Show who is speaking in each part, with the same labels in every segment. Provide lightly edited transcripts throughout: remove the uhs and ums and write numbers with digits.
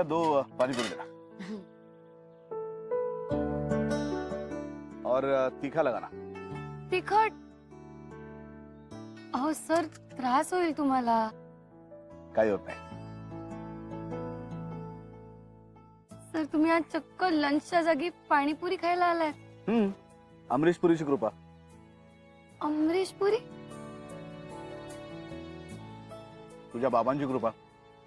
Speaker 1: भैया 2 पानी पूरी देना और तीखा लगाना।
Speaker 2: तिखट? अहो सर, त्रास होईल तुम्हाला।
Speaker 1: काही होत नाही
Speaker 2: सर, तुम्ही आज चक्क लंचच्या जागी पाणीपुरी खायला आलाय।
Speaker 1: अमरीश पुरीची कृपा।
Speaker 2: अमरीश पुरी?
Speaker 1: तुझ्या बाबांची कृपा,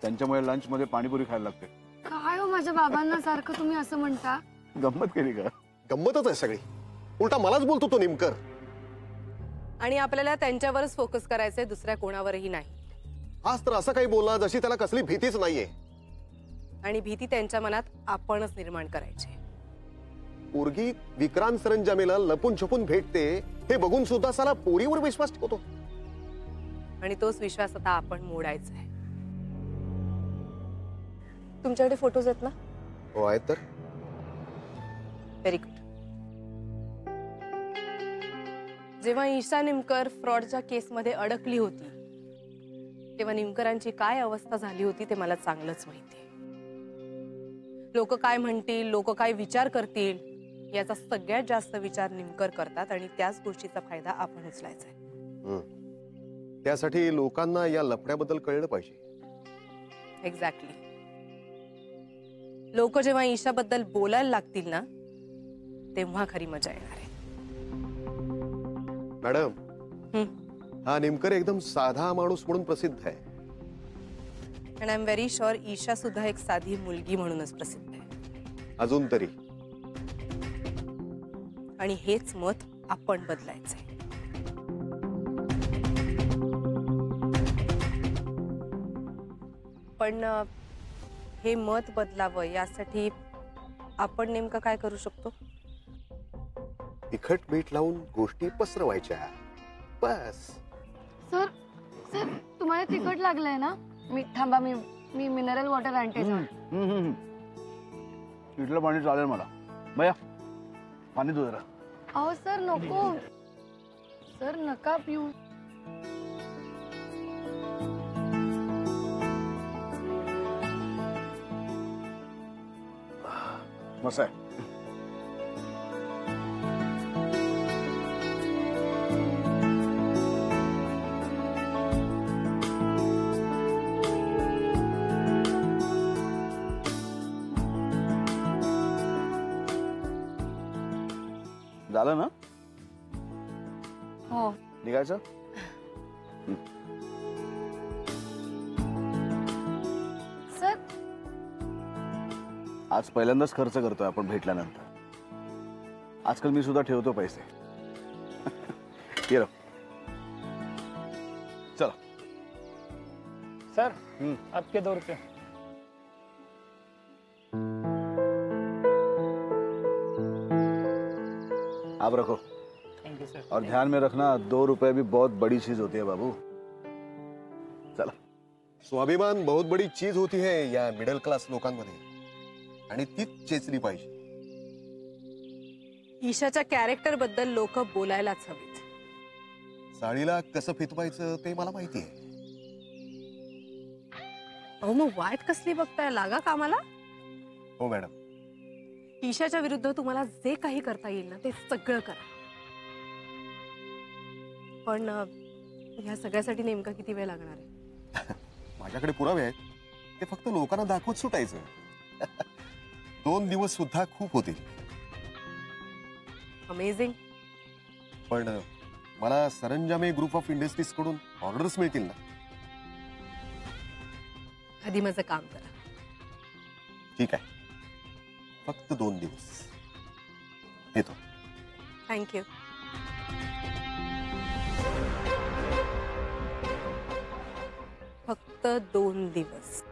Speaker 1: त्यांच्यामुळे लंच मध्ये पाणीपुरी खायला लागते।
Speaker 2: काय हो माझ्या बाबांना सारखं तुम्ही असं म्हणता?
Speaker 1: गंमत केली का?
Speaker 3: गंमतच आहे सगळी, उलटा मलाच बोलतो तो नेमकर।
Speaker 4: आणि आपल्याला त्यांच्यावरच फोकस करायचंय, दुसऱ्या कोणावरही नाही।
Speaker 3: आज तर असं काही बोलला जशी त्याला कसली भीतीच नाहीये।
Speaker 4: आणि भीती त्यांच्या मनात आपणच निर्माण करायची।
Speaker 3: पोरगी विक्रांत सरंजामेला लपून छपून भेटते हे बघून सुद्धा साला पोरीवर विश्वास ठेवतो।
Speaker 4: आणि तोच विश्वास आता आपण मोडायचा आहे। तुमच्याकडे फोटोज आहेत ना?
Speaker 3: हो आहेत तर।
Speaker 4: Very good. जेव्हा ईशा निमकर फ्रॉडच्या केसमध्ये अडकली होती तेव्हा निमकरांची काय अवस्था झाली होती ते मला चांगलंच माहिती आहे। लोक काय म्हणतील, लोक काय विचार करतील याचा सगळ्यात जास्त विचार निमकर करतात आणि त्याच गोष्टीचा फायदा आपण उचलायचा आहे।
Speaker 3: त्यासाठी लोकांना या लफड्याबद्दल कळलं पाहिजे।
Speaker 4: एक्झॅक्टली। लोक जेव्हा ईशाबद्दल बोलायला लागतील ना तेव्हा खरी मजा येणार आहे।
Speaker 3: मॅडम, हा निमकर एकदम साधा माणूस म्हणून प्रसिद्ध आहे।
Speaker 4: आणि I am very sure Isha सुद्धा एक साधी मुलगी म्हणूनच प्रसिद्ध आहे
Speaker 3: अजून तरी।
Speaker 4: आणि हेच मत आपण बदलायचंय। पण हे मत बदलावं यासाठी आपण नेमकं काय करू शकतो?
Speaker 3: तिखट मीठ लावून गोष्टी पसरवायच्या बस।
Speaker 2: सर, सर तुम्हाला तिखट लागलंय ना? मी थांबा, मी मिनरल वॉटर आणते।
Speaker 1: इथलं पाणी चालेल मला। भैया पाणी दे जरा।
Speaker 2: अहो सर नको, सर नका पिऊ।
Speaker 1: मस्त आहे। झालं ना?
Speaker 2: हो।
Speaker 1: निघायचं?
Speaker 2: सर,
Speaker 1: आज पहिल्यांदाच खर्च करतोय आपण भेटल्यानंतर। आजकाल मी सुद्धा ठेवतो पैसे। ये चलो।
Speaker 5: सर, आपके 2 रुपये।
Speaker 1: आप रखो।
Speaker 5: Thank you sir.
Speaker 1: और ध्यान में रखना 2 रुपए भी बहुत बड़ी चीज होती है बाबू। चला।
Speaker 3: स्वाभिमान बहुत बड़ी चीज होती है या मिडल क्लास लोकांमध्ये, आणि तीच चेचली पाहिजे।
Speaker 4: ईशाच्या कॅरेक्टर बद्दल लोक बोलायलाच हवीत।
Speaker 3: साडीला कसं फितवायचं ते मला माहिती आहे।
Speaker 4: अहो मग वाईट कसली बघताय? लागा कामाला।
Speaker 3: हो मॅडम।
Speaker 4: ईशाच्या विरुद्ध तुम्हाला जे काही करता येईल ना ते सगळं करा। पण या सगळ्यासाठी नेमका किती वेळ लागणार आहे?
Speaker 3: माझ्याकडे पुरावे आहेत, ते फक्त लोकांना दाखवत सुटायचं। 2 दिवस सुद्धा खूप होतील।
Speaker 4: अमेझिंग।
Speaker 3: पण मला सरंजामे ग्रुप ऑफ इंडस्ट्रीज कडून ऑर्डर्स मिळतील ना?
Speaker 4: आधी माझं काम करा।
Speaker 3: ठीक आहे, फक्त 2 दिवस येतो।
Speaker 4: थँक्यू। फक्त 2 दिवस।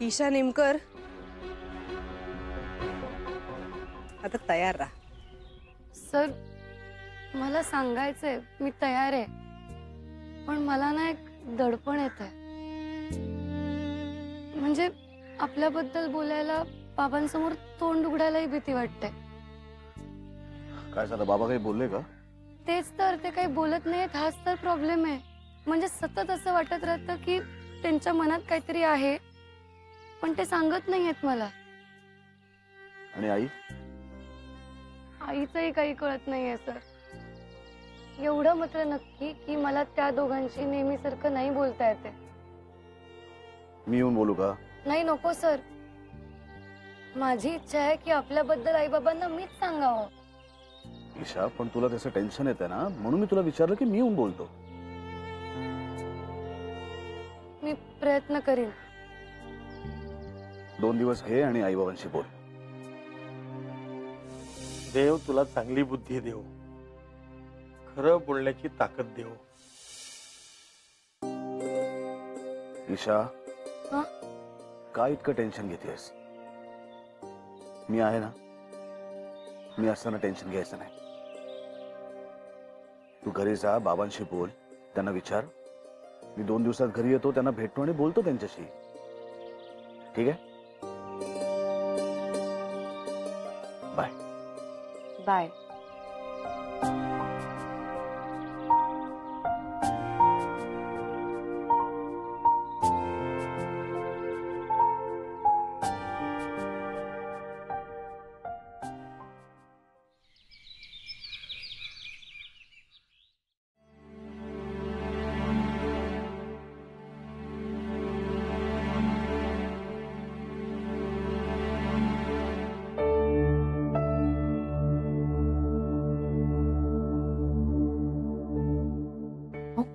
Speaker 4: ईशा निमकर आता तयार राहा।
Speaker 2: सर मला सांगायचंय, मी तयार आहे, पण मला ना एक दडपण येतंय। म्हणजे आपल्याबद्दल बोलायला बाबांसमोर तोंड उघडायलाही भीती वाटते।
Speaker 1: काय झालं? बाबा काही बोलले का?
Speaker 2: तेच तर, ते काही बोलत नाहीत, हाच तर प्रॉब्लेम आहे। म्हणजे सतत असं वाटत राहतं की त्यांच्या मनात काहीतरी आहे, पण ते सांगत नाहीयेत मला.
Speaker 1: आणि आई?
Speaker 2: आईचंही काही कळत नाहीये सर. एवढं मात्र नक्की की मला त्या दोघांशी नेहमीसारखं नाही बोलता येते.
Speaker 1: मी येऊन बोलू का?
Speaker 2: नाही, नको सर. माझी इच्छा आहे की आपल्याबद्दल आई बाबांना मीच सांगावं.
Speaker 1: ईशा, पण तुला त्याचं टेन्शन येतं ना, म्हणून मी तुला विचारलं की मी येऊन बोलतो.
Speaker 2: मी प्रयत्न करीन.
Speaker 1: 2 दिवस घे आणि आई बाबांशी बोल.
Speaker 6: देव तुला चांगली बुद्धी देव, खरं बोलण्याची ताकद देव.
Speaker 1: ईशा,
Speaker 2: हा?
Speaker 1: काय इतकं टेन्शन घेतेस? मी आहे ना. मी असताना टेन्शन घ्यायचं नाही. तू घरी जा, बाबांशी बोल, त्यांना विचार. मी 2 दिवसात घरी येतो, त्यांना भेटतो आणि बोलतो त्यांच्याशी. ठीक आहे? बाय.
Speaker 4: बाय.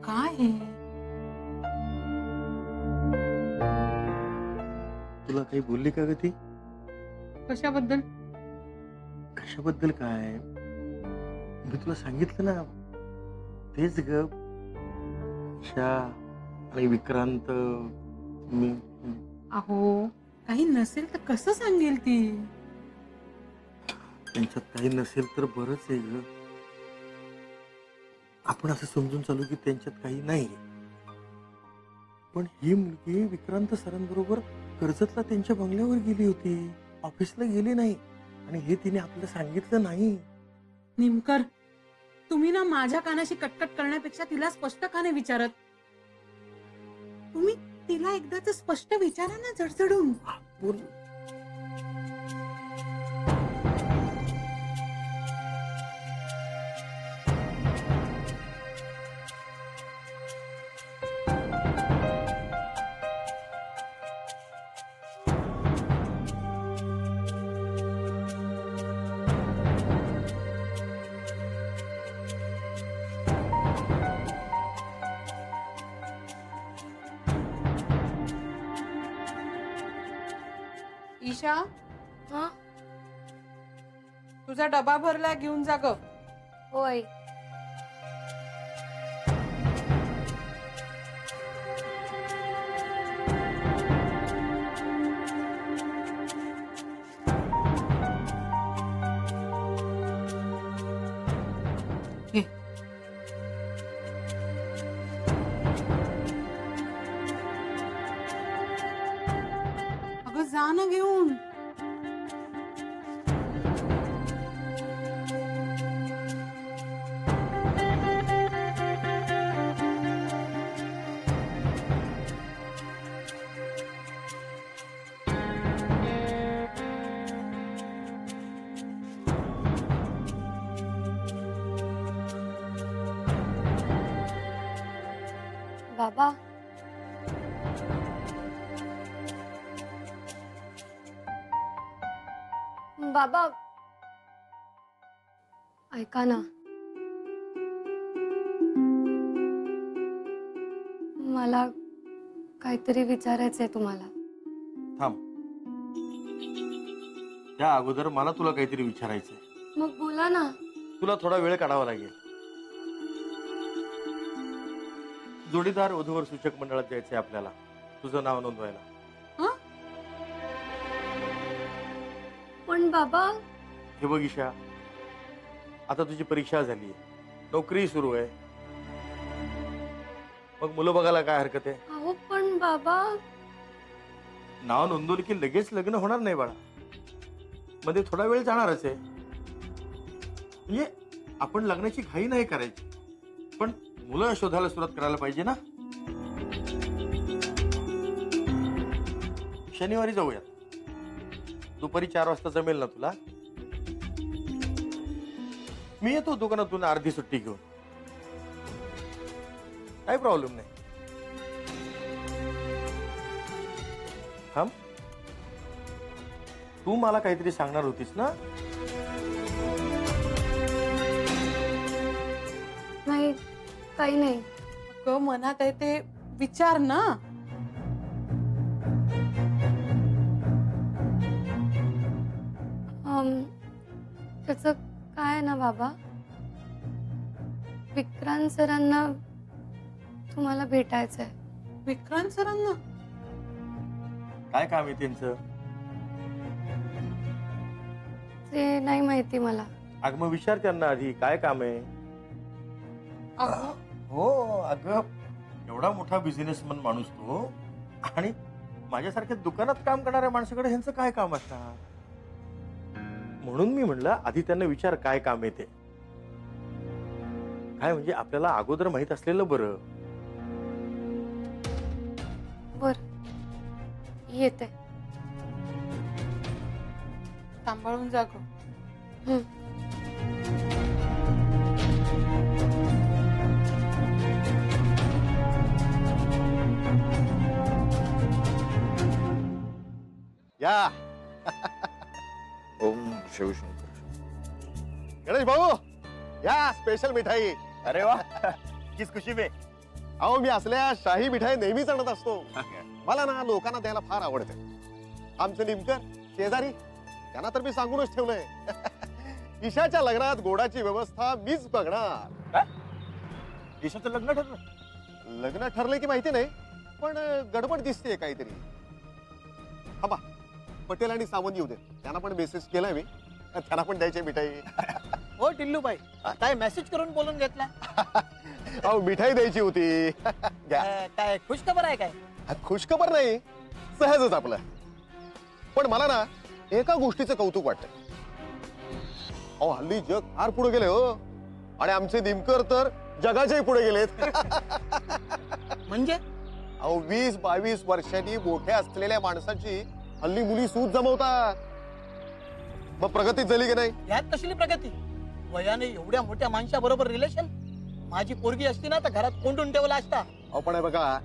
Speaker 7: काय आहे?
Speaker 6: तुला काही बोलली का ग ती?
Speaker 7: कशाबद्दल?
Speaker 6: कशाबद्दल काय? मी तुला सांगितलं ना, तेच ग. ईशा आणि विक्रांत. मी
Speaker 7: अहो, काही नसेल तर कसं सांगेल ती?
Speaker 6: त्यांच्यात काही नसेल तर बरंच आहे ग. आपण असं समजून चालू की त्यांच्यात काही नाही. पण ही मुलगी विक्रांत सरांबरोबर कर्जतला त्यांच्या बंगल्यावर गेली होती, ऑफिसला गेली नाही. आणि हे तिने आपल्याला सांगितलं नाही.
Speaker 7: निमकर, तुम्ही ना माझ्या कानाशी कटकट करण्यापेक्षा तिला स्पष्ट का नाही विचारत? तुम्ही तिला एकदाच स्पष्ट विचारा ना, झडझडून.
Speaker 6: बोल.
Speaker 7: ईशा,
Speaker 2: हा?
Speaker 7: तुझा डबा भरला, घेऊन जा ग.
Speaker 2: हो आई.
Speaker 7: घे. अगं जा ना घेऊन.
Speaker 2: बाबा, बाबा ऐका ना. मला काहीतरी विचारायचंय तुम्हाला.
Speaker 6: थांब. त्या अगोदर मला तुला काहीतरी विचारायचंय.
Speaker 2: मग बोला ना.
Speaker 6: तुला थोडा वेळ काढावा लागेल. जोडीदार वधूवर सूचक मंडळात जायचंय आपल्याला, तुझं नाव नोंदवायला.
Speaker 2: पण बाबा,
Speaker 6: हे बघ ईशा, आता तुझी परीक्षा झाली, नोकरी सुरू आहे, मग मुलं बघायला काय हरकत आहे?
Speaker 2: अहो पण बाबा,
Speaker 6: नाव नोंदवलं की लगेच लग्न होणार नाही बाळा, मध्ये थोडा वेळ जाणारच आहे. म्हणजे आपण लग्नाची घाई नाही करायची, पण मुलं शोधायला सुरुवात करायला पाहिजे ना. शनिवारी जाऊया. दुपारी 4 वाजता जमेल ना तुला? मी येतो दुकानातून अर्धी सुट्टी घेऊन. काही प्रॉब्लेम नाही. तू मला काहीतरी सांगणार होतीस ना?
Speaker 2: नाही, काही नाही.
Speaker 7: अगं मनात आहे ते विचार ना.
Speaker 2: त्याचं काय ना बाबा, विक्रांत सरांना तुम्हाला भेटायचंय.
Speaker 7: विक्रांत सरांना?
Speaker 6: काय काम आहे त्यांचं?
Speaker 2: ते नाही माहिती मला.
Speaker 6: अगं मग विचार त्यांना आधी काय काम आहे.
Speaker 7: अगं
Speaker 6: हो अगं, एवढा मोठा बिझनेसमन माणूस तो, आणि माझ्यासारख्या दुकानात काम करणाऱ्या माणसाकडे ह्यांचं काय काम असणार. म्हणून मी म्हणलं आधी त्यांना विचार काय काम आहे ते. काय म्हणजे आपल्याला अगोदर माहित असलेलं बरं.
Speaker 2: बर, येते.
Speaker 7: सांभाळून जा गं.
Speaker 2: हं.
Speaker 3: या
Speaker 1: ओम शिवशंकर.
Speaker 3: गणेश भाऊ या, स्पेशल मिठाई.
Speaker 6: अरे वा, किस खुशी में.
Speaker 3: अहो मी असल्या शाही मिठाई नेहमीच आणत असतो. मला ना लोकांना द्यायला फार आवडते. आमचे निमकर शेजारी, त्यांना तर मी सांगूनच ठेवलंय. ईशाच्या लग्नात गोडाची व्यवस्था मीच बघणार.
Speaker 6: ईशाचं लग्न ठरलं?
Speaker 3: लग्न ठरलंय की माहिती नाही, पण गडबड दिसते काहीतरी. थांबा, पटेल आणि सावंत येऊ दे, त्यांना पण मेसेज केलाय मी, त्यांना पण द्यायची मिठाई.
Speaker 8: हो टिल्लू बाई, काय मेसेज करून बोलून घेतला?
Speaker 3: अहो मिठाई द्यायची होती.
Speaker 8: काय खुशखबर आहे काय?
Speaker 3: खुशखबर नाही, सहजच आपलं. पण मला ना एका गोष्टीचं कौतुक वाटतंय. अहो हल्ली जग फार पुढे गेले हो, आणि आमचे निमकर तर जगाच्याही पुढे गेलेत.
Speaker 8: म्हणजे
Speaker 3: अहो 20-22 वर्षांनी मोठ्या असलेल्या माणसाची हल्ली मुली सूत जमवतात. मग प्रगती झाली की नाही?
Speaker 8: यात कसली प्रगती? वयाने एवढ्या मोठ्या माणसाबरोबर रिलेशन? माझी पोरगी असती ना तर घरात कोंडून ठेवला असता.
Speaker 3: अहो पण बघा,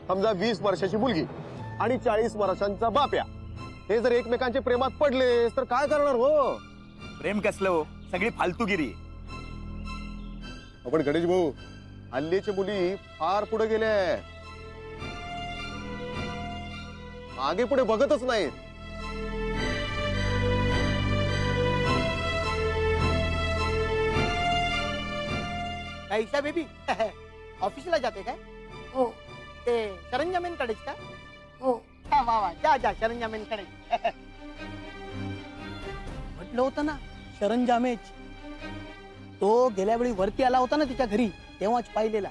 Speaker 3: समजा 20 वर्षाची मुलगी आणि 40 वर्षांचा बाप्या, हे जर एकमेकांच्या प्रेमात पडले तर काय करणार हो?
Speaker 9: प्रेम कसलं हो, सगळी फालतूगिरी.
Speaker 3: आपण गणेश भाऊ, हल्लीची मुली फार पुढे गेल्या, मागे पुढे बघतच नाहीत.
Speaker 8: काय ईशा बेबी ऑफिसला जाते काय?
Speaker 2: हो
Speaker 8: ते सरंजामेंकडेच का?
Speaker 2: हो.
Speaker 8: वा वा, जा जा सरंजामेंकडे. म्हटलं होतं ना सरंजामेच. तो गेल्या वेळी वरती आला होता ना तिच्या घरी, तेव्हाच पाहिलेला.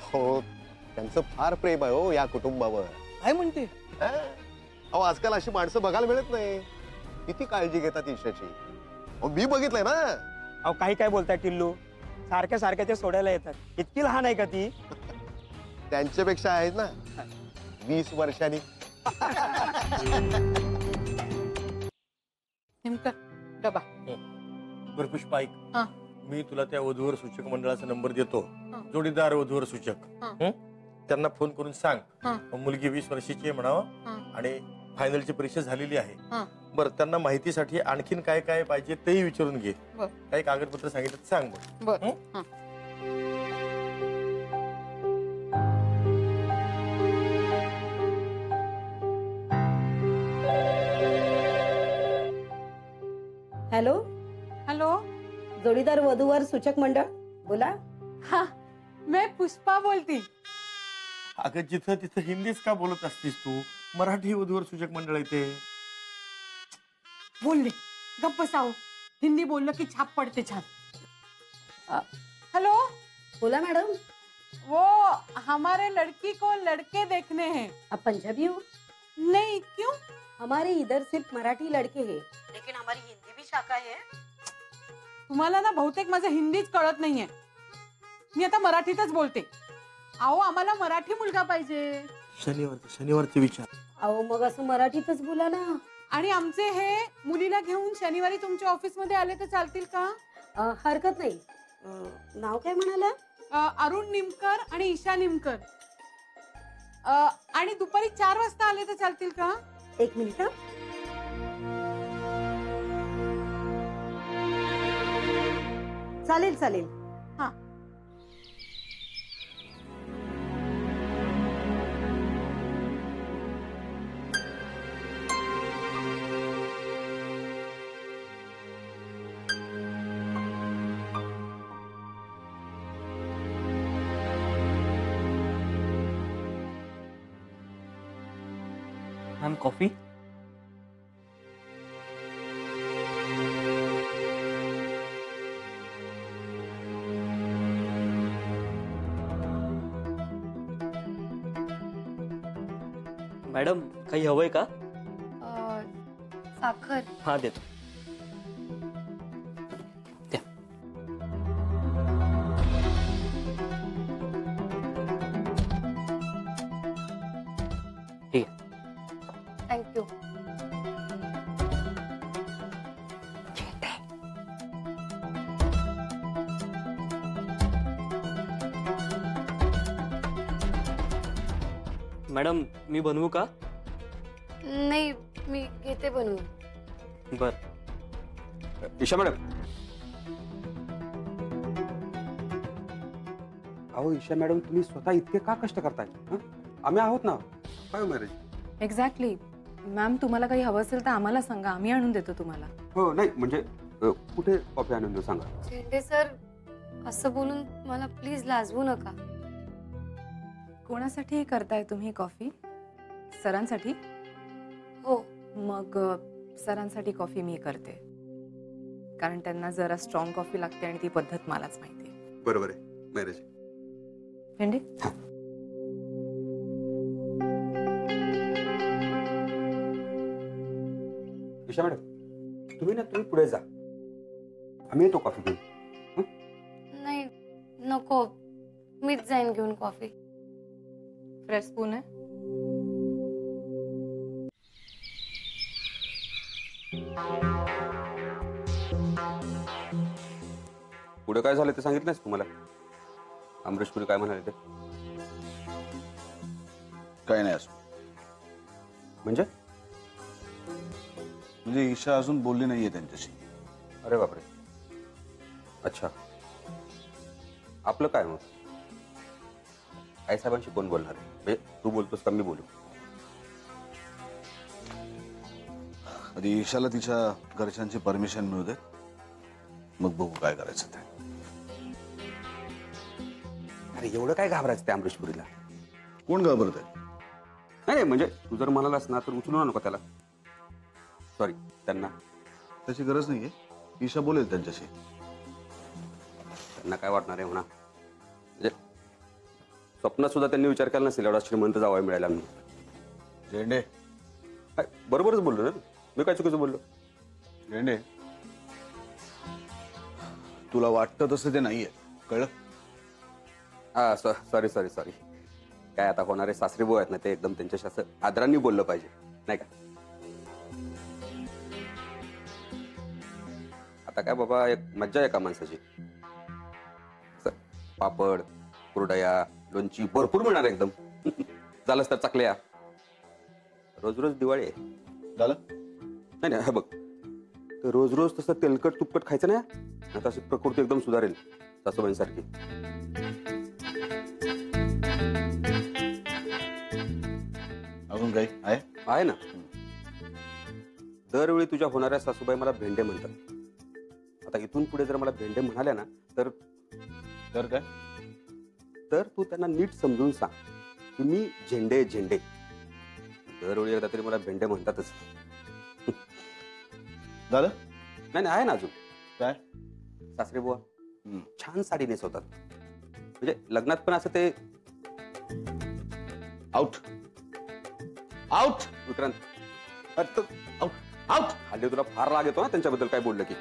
Speaker 3: हो, त्यांचं फार प्रेम आहे हो या कुटुंबावर.
Speaker 8: काय म्हणते?
Speaker 3: अहो आजकाल अशी माणसं बघायला मिळत नाही. किती काळजी घेतात ईशाची. अहो मी बघितलंय ना.
Speaker 9: अहो काही काय बोलताय टिल्लू, सारख्या सारख्या ते सोडायला येतात. इतकी लहान आहे का ती?
Speaker 3: त्यांच्यापेक्षा आहेत ना 20 वर्षांनी.
Speaker 7: नेमकं डबा.
Speaker 6: बरं पुष्पा ऐक,
Speaker 7: हा.
Speaker 6: मी तुला त्या वधूवर सूचक मंडळाचा नंबर देतो.
Speaker 7: हा.
Speaker 6: जोडीदार वधूवर सूचक.
Speaker 7: हा.
Speaker 6: त्यांना फोन करून सांग
Speaker 7: हा.
Speaker 6: मुलगी 20 वर्षाची आहे म्हणावं,
Speaker 7: हा.
Speaker 6: आणि फायनलची परीक्षा झालेली आहे.
Speaker 7: हा.
Speaker 6: बरं, त्यांना माहितीसाठी आणखीन काय काय पाहिजे तेही विचारून घे.
Speaker 7: बरं.
Speaker 6: काही कागदपत्र सांगितलं तर सांग बघ.
Speaker 7: बर.
Speaker 10: Hello
Speaker 7: hello.
Speaker 10: जोडीदार वधूवर सूचक मंडळ बोला.
Speaker 7: हा, मैं पुष्पा बोलती.
Speaker 6: अगं जिथं तिथं हिंदीच का बोलत असतीस तू? मराठी वधूवर सूचक मंडळ येते.
Speaker 7: बोलले गप्प बसाओ. हिंदी बोललं की छाप पडते छान. हेलो.
Speaker 10: बोला मैडम.
Speaker 7: वो हमारे लड़की को लड़के देखने हैं.
Speaker 10: आप पंजाबी हो?
Speaker 7: नहीं, क्यों?
Speaker 10: हमारे इधर सिर्फ मराठी लड़के हैं, लेकिन हमारी हिंदी भी शाखा है.
Speaker 7: तुम्हाला ना बहुतेक माझं हिंदीच कळत नाहीये. मी आता मराठीतच बोलते. अहो आम्हाला मराठी मुलगा पाहिजे.
Speaker 6: शनिवारचे विचार.
Speaker 10: अहो मग असं मराठीतच बोला ना.
Speaker 7: आणि आमचे हे मुलीला घेऊन शनिवारी तुमच्या ऑफिस मध्ये आले तर चालतील का?
Speaker 10: हरकत नाही. नाव काय म्हणाला?
Speaker 7: अरुण निमकर आणि ईशा निमकर. आणि दुपारी 4 वाजता आले तर चालतील का?
Speaker 10: एक मिनिट. चालेल चालेल.
Speaker 7: हा.
Speaker 9: Ma'am coffee. मॅडम काही हवंय का?
Speaker 2: साखर.
Speaker 9: हा देतो. द्या. ठीक आहे.
Speaker 2: थँक्यू.
Speaker 9: मॅडम मी बनवू का?
Speaker 2: नाही, मी घेते बनवून.
Speaker 9: बर.
Speaker 11: ईशा मॅडम. अहो ईशा मॅडम, तुम्ही स्वतः इतके का कष्ट करताय? आम्ही आहोत ना. काय मॅरेज?
Speaker 4: एक्झॅक्टली. मॅम तुम्हाला काही हवं असेल तर आम्हाला सांगा, आम्ही आणून देतो तुम्हाला.
Speaker 11: हो नाही म्हणजे कुठे कॉफी आणून देऊ सांगा.
Speaker 2: झेंडे सर, असं बोलून मला प्लीज लाजवू नका.
Speaker 4: कोणासाठी करताय तुम्ही कॉफी? सरांसाठी?
Speaker 2: हो.
Speaker 4: मग सरांसाठी कॉफी मी करते, कारण त्यांना जरा स्ट्रॉंग कॉफी लागते आणि ती पद्धत मलाच माहिती आहे.
Speaker 11: बरोबर आहे. मॅरेज
Speaker 4: झेंडे.
Speaker 11: ईशा मॅडम, तुम्ही पुढे जा, आम्ही येतो कॉफी घेऊन.
Speaker 2: नाही नको, मीच जाईन घेऊन कॉफी.
Speaker 4: फ्रेश स्पून आहे?
Speaker 11: पुढे काय झालं ते सांगितलंच तुम्हाला? अमरीशपुरी काय म्हणाले ते?
Speaker 1: काय नाही असं.
Speaker 11: म्हणजे
Speaker 1: ईशा अजून बोलली नाहीये त्यांच्याशी.
Speaker 11: अरे बापरे. अच्छा, आपलं काय मग? आई साहेबांशी कोण बोलणार आहे? म्हणजे तू बोलतोस का मी बोलू?
Speaker 1: आधी ईशाला तिच्या घरच्यांची परमिशन मिळू दे, मग बघू काय करायचं ते.
Speaker 11: अरे एवढं काय घाबरायचं त्या अमरीशपुरीला?
Speaker 1: कोण घाबरत आहे?
Speaker 11: नाही म्हणजे तू जर म्हणालास ना तर उचलू नको त्याला. सॉरी, त्यांना.
Speaker 1: त्याची गरज नाहीये. ईशा बोलेल त्यांच्याशी.
Speaker 11: त्यांना काय वाटणार आहे म्हणा. म्हणजे स्वप्नात सुद्धा त्यांनी विचार केला नसेल एवढा श्रीमंत जावई मिळायला म्हणून.
Speaker 1: झेंडे,
Speaker 11: बरोबरच बोललो ना मी. काय चुकीचं बोललो?
Speaker 1: झेंडे, तुला वाटतं तसं ते नाहीये, कळलं?
Speaker 11: हा सॉरी सॉरी सॉरी. काय आता होणारे सासरी बोल आहेत ना, ते एकदम त्यांच्याशी असं आदरांनी बोललं पाहिजे नाही का? आता काय बाबा, एक मज्जा आहे का माणसाची. पापड, कुरडया, लोणची भरपूर मिळणार एकदम. झालंच तर चकल्या. रोज रोज दिवाळी आहे.
Speaker 1: झालं
Speaker 11: नाही नाही, बघ रोज रोज तसं तेलकट तुपकट खायचं नाही. आता अशी प्रकृती एकदम सुधारेल सासूबाईंसारखी.
Speaker 1: अजून काही
Speaker 11: आहे ना. दरवेळी तुझ्या होणाऱ्या सासूबाई मला भेंडे म्हणतात. आता इथून पुढे जर मला भेंडे म्हणाल्या ना तर
Speaker 1: काय?
Speaker 11: तर तू त्यांना नीट समजून सांग की मी झेंडे झेंडे. दरवेळी एकदा तरी मला भेंडे म्हणतातच.
Speaker 1: झालं?
Speaker 11: नाही आहे ना अजून.
Speaker 1: काय?
Speaker 11: सासरे बुवा छान साडी नेसवतात. म्हणजे लग्नात पण असं ते.
Speaker 1: Out out
Speaker 11: Vikrant, out out. हल्ली तुला फार राग येतो ना त्यांच्याबद्दल काय बोललं की.